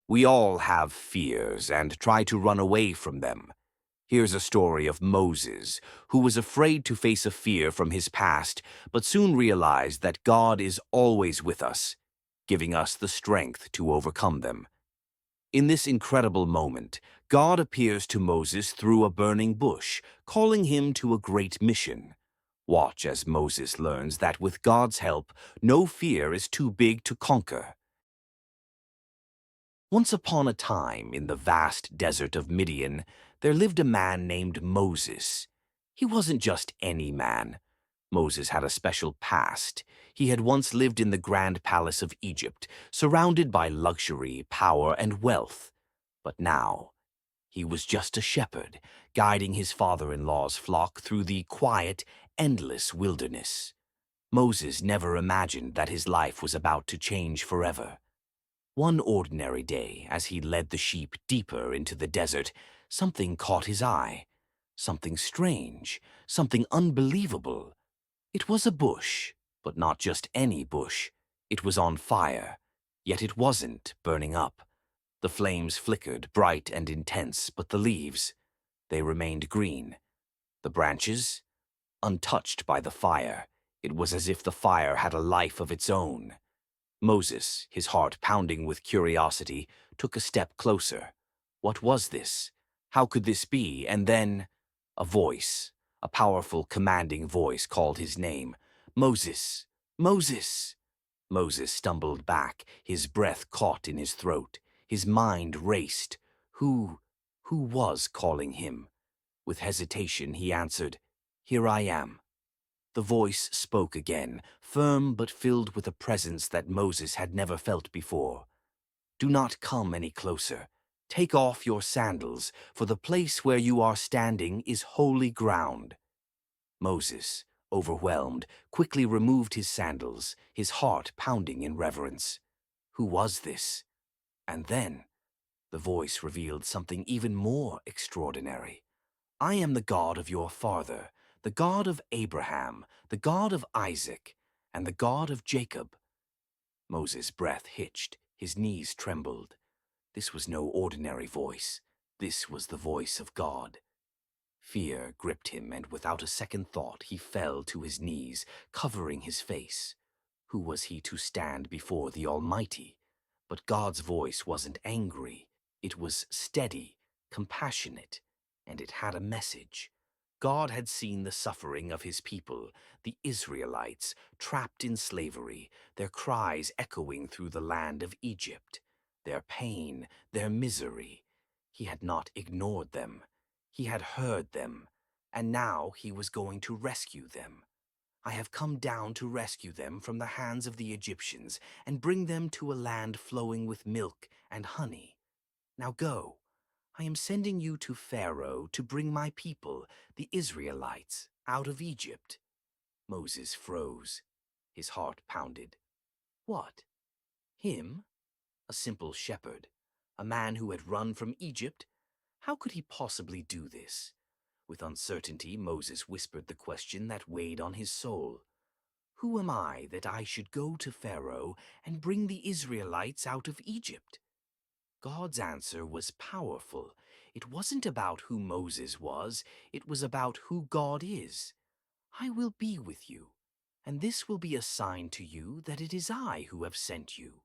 We all have fears and try to run away from them. Here's a story of Moses, who was afraid to face a fear from his past, but soon realized that God is always with us, giving us the strength to overcome them. In this incredible moment, God appears to Moses through a burning bush, calling him to a great mission. Watch as Moses learns that with God's help, no fear is too big to conquer. Once upon a time, in the vast desert of Midian, there lived a man named Moses. He wasn't just any man. Moses had a special past. He had once lived in the grand palace of Egypt, surrounded by luxury, power, and wealth. But now, he was just a shepherd, guiding his father-in-law's flock through the quiet, endless wilderness. Moses never imagined that his life was about to change forever. One ordinary day, as he led the sheep deeper into the desert, something caught his eye. Something strange, something unbelievable. It was a bush, but not just any bush. It was on fire, yet it wasn't burning up. The flames flickered, bright and intense, but the leaves, they remained green. The branches, untouched by the fire. It was as if the fire had a life of its own. Moses, his heart pounding with curiosity, took a step closer. What was this? How could this be? And then, a voice, a powerful, commanding voice called his name. Moses! Moses! Moses stumbled back, his breath caught in his throat. His mind raced. Who was calling him? With hesitation, he answered, "Here I am." The voice spoke again, firm but filled with a presence that Moses had never felt before. "Do not come any closer. Take off your sandals, for the place where you are standing is holy ground." Moses, overwhelmed, quickly removed his sandals, his heart pounding in reverence. Who was this? And then, the voice revealed something even more extraordinary. "I am the God of your father, the God of Abraham, the God of Isaac, and the God of Jacob." Moses' breath hitched, his knees trembled. This was no ordinary voice. This was the voice of God. Fear gripped him, and without a second thought, he fell to his knees, covering his face. Who was he to stand before the Almighty? But God's voice wasn't angry. It was steady, compassionate, and it had a message. God had seen the suffering of his people, the Israelites, trapped in slavery, their cries echoing through the land of Egypt, their pain, their misery. He had not ignored them. He had heard them, and now he was going to rescue them. "I have come down to rescue them from the hands of the Egyptians and bring them to a land flowing with milk and honey. Now go. I am sending you to Pharaoh to bring my people, the Israelites, out of Egypt." Moses froze. His heart pounded. What? Him? A simple shepherd? A man who had run from Egypt? How could he possibly do this? With uncertainty, Moses whispered the question that weighed on his soul. "Who am I that I should go to Pharaoh and bring the Israelites out of Egypt?" God's answer was powerful. It wasn't about who Moses was, it was about who God is. "I will be with you, and this will be a sign to you that it is I who have sent you.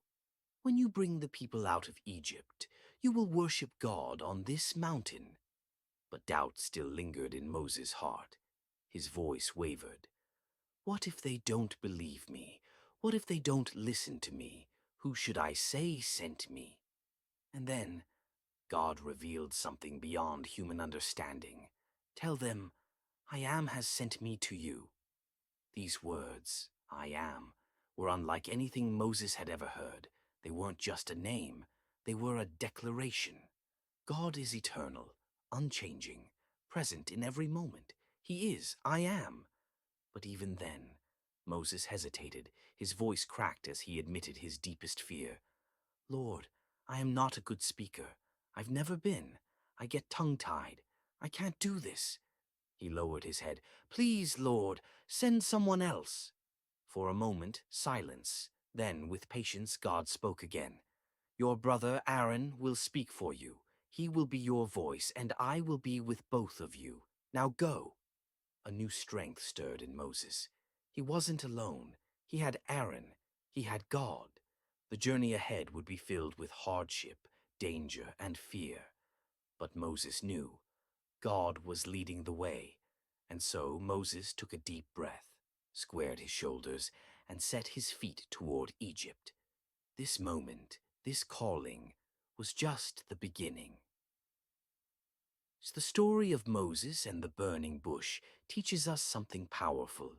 When you bring the people out of Egypt, you will worship God on this mountain." But doubt still lingered in Moses' heart. His voice wavered. "What if they don't believe me? What if they don't listen to me? Who should I say sent me?" And then God revealed something beyond human understanding. "Tell them, 'I am has sent me to you.'" These words, "I am," were unlike anything Moses had ever heard. They weren't just a name. They were a declaration. God is eternal, unchanging, present in every moment. He is "I am." But even then, Moses hesitated. His voice cracked as he admitted his deepest fear. "Lord, I am not a good speaker. I've never been. I get tongue-tied. I can't do this." He lowered his head. "Please, Lord, send someone else." For a moment, silence. Then, with patience, God spoke again. Your brother Aaron will speak for you. He will be your voice, and I will be with both of you. Now go." A new strength stirred in Moses. He wasn't alone. He had Aaron. He had God. The journey ahead would be filled with hardship, danger, and fear. But Moses knew God was leading the way. And so Moses took a deep breath, squared his shoulders, and set his feet toward Egypt. This moment, this calling, was just the beginning. So the story of Moses and the burning bush teaches us something powerful.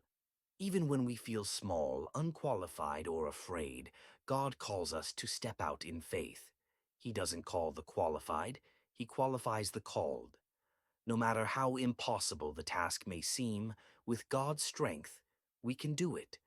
Even when we feel small, unqualified, or afraid, God calls us to step out in faith. He doesn't call the qualified, He qualifies the called. No matter how impossible the task may seem, with God's strength, we can do it.